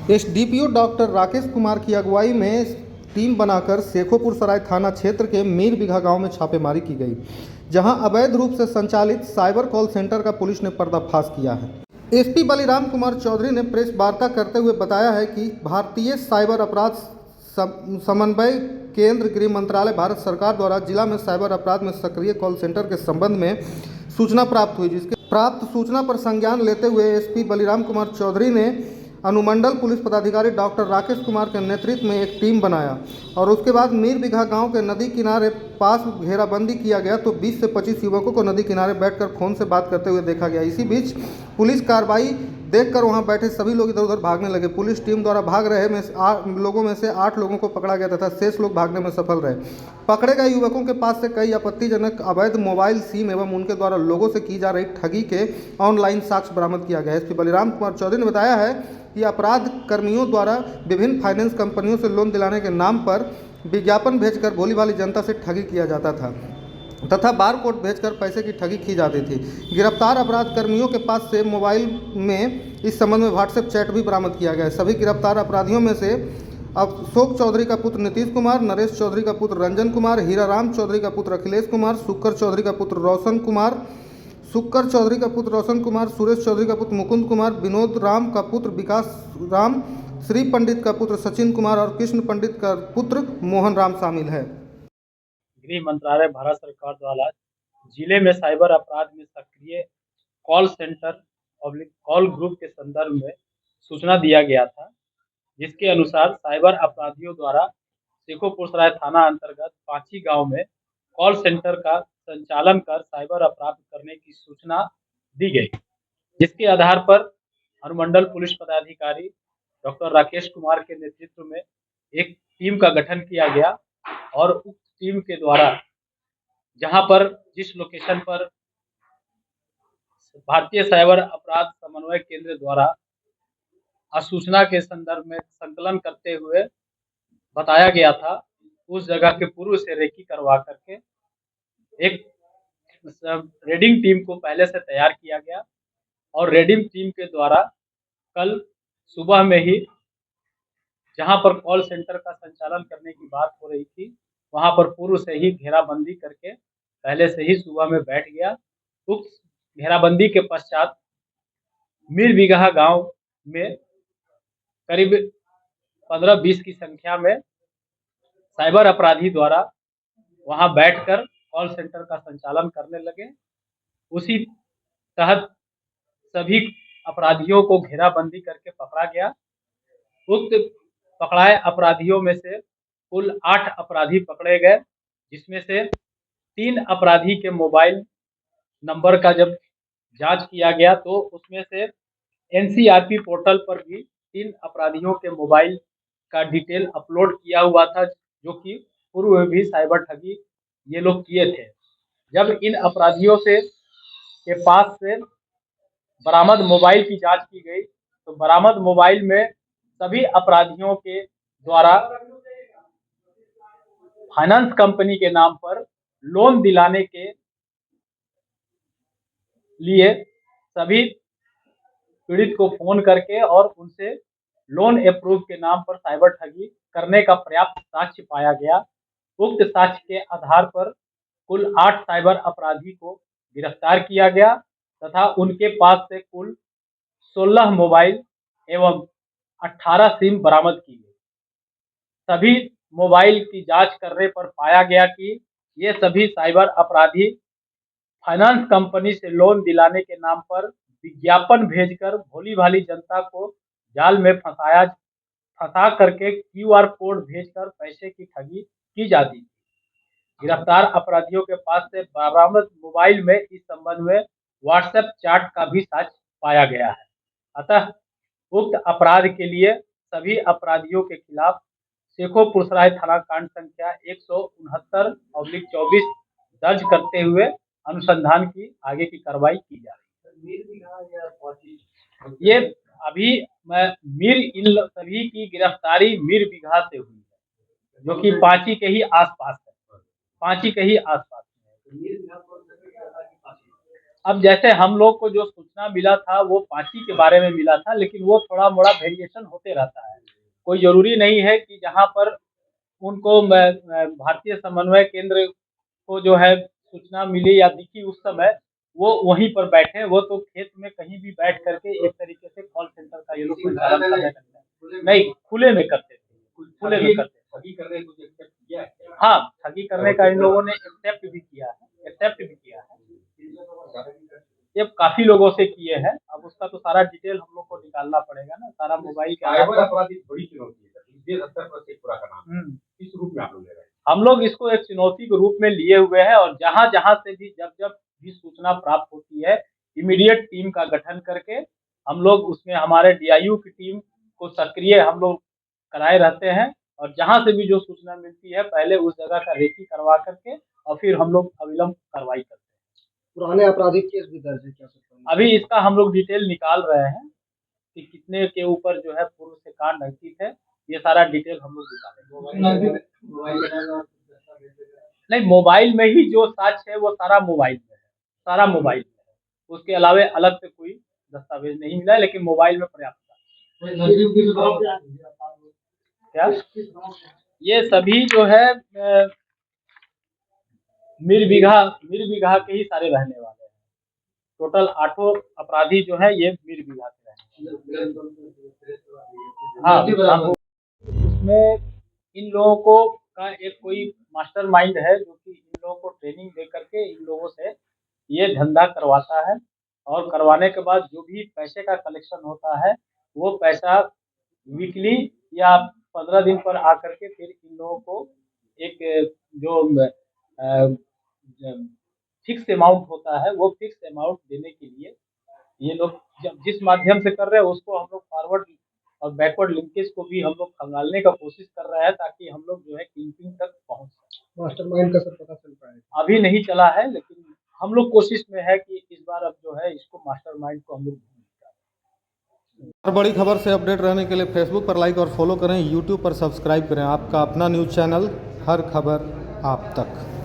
SDPO doctor Rakesh Kumar की अगुवाई में टीम बनाकर शेखोपुर सराय थाना क्षेत्र के मीर बिघा गांव में छापेमारी की गई, जहां अवैध रूप से संचालित साइबर कॉल सेंटर का पुलिस ने पर्दाफाश किया है। एसपी बलिराम कुमार चौधरी ने प्रेस वार्ता करते हुए बताया है कि भारतीय साइबर अपराध समन्वय केंद्र गृह मंत्रालय भारत सरकार द्वारा जिला में साइबर अपराध में सक्रिय कॉल सेंटर के संबंध में सूचना प्राप्त हुई, जिसके प्राप्त सूचना पर संज्ञान लेते हुए एसपी बलिराम कुमार चौधरी ने अनुमंडल पुलिस पदाधिकारी डॉक्टर राकेश कुमार के नेतृत्व में एक टीम बनाया और उसके बाद मीर बिघा गांव के नदी किनारे पास घेराबंदी किया गया तो 20 से 25 युवकों को नदी किनारे बैठकर फोन से बात करते हुए देखा गया। इसी बीच पुलिस कार्रवाई देखकर वहां बैठे सभी लोग इधर उधर भागने लगे। पुलिस टीम द्वारा भाग रहे लोगों में से 8 लोगों को पकड़ा गया तथा शेष लोग भागने में सफल रहे। पकड़े गए युवकों के पास से कई आपत्तिजनक अवैध मोबाइल सिम एवं उनके द्वारा लोगों से की जा रही ठगी के ऑनलाइन साक्ष्य बरामद किया गया है। एसपी बलिराम कुमार चौधरी ने बताया है कि अपराध कर्मियों द्वारा विभिन्न फाइनेंस कंपनियों से लोन दिलाने के नाम पर विज्ञापन भेजकर भोली भाली जनता से ठगी किया जाता था तथा बार कोड भेजकर पैसे की ठगी की जाती थी। गिरफ्तार अपराध कर्मियों के पास से मोबाइल में इस संबंध में व्हाट्सएप चैट भी बरामद किया गया है। सभी गिरफ्तार अपराधियों में से अशोक चौधरी का पुत्र नीतीश कुमार, नरेश चौधरी का पुत्र रंजन कुमार, हीराराम चौधरी का पुत्र अखिलेश कुमार, शुक्कर चौधरी का पुत्र रोशन कुमार, सुरेश चौधरी का पुत्र मुकुंद कुमार, विनोद राम का पुत्र विकास राम, श्री पंडित का पुत्र सचिन कुमार और कृष्ण पंडित का पुत्र मोहन राम शामिल है। गृह मंत्रालय भारत सरकार द्वारा जिले में साइबर अपराध में सक्रिय कॉल सेंटर कॉल ग्रुप के संदर्भ में सूचना दिया गया था, जिसके अनुसार साइबर अपराधियों द्वारा शेखोपुर सराय थाना अंतर्गत पांची गांव में कॉल सेंटर का संचालन कर साइबर अपराध करने की सूचना दी गई, जिसके आधार पर अनुमंडल पुलिस पदाधिकारी डॉक्टर राकेश कुमार के नेतृत्व में एक टीम का गठन किया गया और उक्त टीम के द्वारा जहां पर जिस लोकेशन पर भारतीय साइबर अपराध समन्वय केंद्र द्वारा सूचना के संदर्भ में संकलन करते हुए बताया गया था, उस जगह के पूर्व से रेकी करवा करके एक रेडिंग टीम को पहले से तैयार किया गया और रेडिंग टीम के द्वारा कल सुबह में ही जहां पर कॉल सेंटर का संचालन करने की बात हो रही थी, वहां पर पूर्व से ही घेराबंदी करके पहले से ही सुबह में बैठ गया। उक्त घेराबंदी के पश्चात मीर बिघा गांव में करीब 15-20 की संख्या में साइबर अपराधी द्वारा वहां बैठकर कॉल सेंटर का संचालन करने लगे। उसी तहत सभी अपराधियों को घेराबंदी करके पकड़ा गया। उक्त पकड़ाए अपराधियों में से कुल 8 अपराधी पकड़े गए, जिसमें से 3 अपराधी के मोबाइल नंबर का जब जांच किया गया तो उसमें से एनसीआरपी पोर्टल पर भी 3 अपराधियों के मोबाइल का डिटेल अपलोड किया हुआ था, जो कि पूर्व में भी साइबर ठगी ये लोग किए थे। जब इन अपराधियों से के पास से बरामद मोबाइल की जांच की गई तो बरामद मोबाइल में सभी अपराधियों के द्वारा फाइनेंस कंपनी के नाम पर लोन दिलाने के लिए सभी पीड़ित को फोन करके और उनसे लोन अप्रूव के नाम पर साइबर ठगी करने का पर्याप्त साक्ष्य पाया गया। उक्त साक्ष्य के आधार पर कुल 8 साइबर अपराधी को गिरफ्तार किया गया तथा उनके पास से कुल 16 मोबाइल एवं 18 सिम बरामद की गई। सभी मोबाइल की जांच करने पर पाया गया कि ये सभी साइबर अपराधी फाइनेंस कंपनी से लोन दिलाने के नाम पर विज्ञापन भेजकर भोली भाली जनता को जाल में फंसा करके क्यूआर कोड भेजकर पैसे की ठगी की जाती थी। गिरफ्तार अपराधियों के पास से बरामद मोबाइल में इस संबंध में व्हाट्सएप चैट का भी साक्ष्य पाया गया है। अतः उक्त अपराध के लिए सभी अपराधियों के खिलाफ शेखोपुर सराय थाना कांड संख्या 169/24 दर्ज करते हुए अनुसंधान की आगे की कार्रवाई की जा रही है। ये अभी इन सभी की गिरफ्तारी मीर बिघा से हुई है, जो कि पांची के ही आसपास है। अब जैसे हम लोग को जो सूचना मिला था वो 5 ही के बारे में मिला था, लेकिन वो थोड़ा-मोड़ा वेरिएशन होते रहता है। कोई ज़रूरी नहीं है कि जहाँ पर उनको भारतीय समन्वय केंद्र को जो है सूचना मिली या दिखी उस समय, वो वहीं पर बैठे, वो तो खेत में कहीं भी बैठ करके एक तरीके से कॉल सेंटर का ये लोग संचालन करने लगते हैं। नहीं, खुले में करते थे, खुले में करते थे। ठगी करने को एक्सेप्ट किया है? हाँ, ठगी करने का इन लोगों ने एक्सेप्ट भी किया है। ये काफ़ी लोगों से किए हैं, अब उसका तो सारा डिटेल हम लोग को निकालना पड़ेगा ना, सारा मोबाइल के साइबर अपराधी बड़ी चुनौती है सर, देश स्तर पर शेखपुरा का नाम किस रूप में आप लोग ले रहे हैं? हम लोग इसको एक चुनौती के रूप में लिए हुए हैं और जहाँ-जहाँ से भी जब भी सूचना प्राप्त होती है, इमीडिएट टीम का गठन करके हम लोग उसमें हमारे डीआईयू की टीम को सक्रिय हम लोग कराए रहते हैं और जहाँ से भी जो सूचना मिलती है, पहले उस जगह का रेकी करवा करके और फिर हम लोग अविलंब कार्रवाई करते हैं। पुराने आपराधिक केस भी दर्ज है क्या सर? अभी इसका हम लोग डिटेल निकाल रहे हैं कि कितने के ऊपर जो है पूर्व से कांड अंकित है, ये सारा डिटेल हम लोग निकालेंगे। नहीं, मोबाइल में ही जो साक्ष्य है वो सारा मोबाइल में है, सारा मोबाइल में है। उसके अलावे अलग से कोई दस्तावेज नहीं मिला है, लेकिन मोबाइल में पर्याप्त था। क्या? ये सभी जो है मीर बिघा के ही सारे रहने वाले हैं। टोटल 8 अपराधी जो है ये मीर बिघा के रहने वाले हैं। हाँ, उसमें इन लोगों को का एक कोई मास्टरमाइंड है जो कि इन लोगों को ट्रेनिंग दे करके इन लोगों से ये धंधा करवाता है और करवाने के बाद जो भी पैसे का कलेक्शन होता है, वो पैसा वीकली या 15 दिन पर आकर के फिर इन लोगों को एक जो फिक्स अमाउंट होता है, वो फिक्स अमाउंट देने के लिए ये लोग जब जिस माध्यम से कर रहे हैं उसको हम लोग फॉरवर्ड और बैकवर्ड लिंकेज को भी हम लोग खंगालने का कोशिश कर रहे हैं ताकि हम लोग जो है किंग तक पहुँच सकें। मास्टरमाइंड का सर पता चल पाएगा? अभी नहीं चला है, लेकिन हम लोग कोशिश में है कि इस बार अब जो है इसको मास्टरमाइंड को हम लोग हर बड़ी खबर से अपडेट रहने के लिए फेसबुक पर लाइक और फॉलो करें, यूट्यूब पर सब्सक्राइब करें। आपका अपना न्यूज़ चैनल, हर खबर आप तक।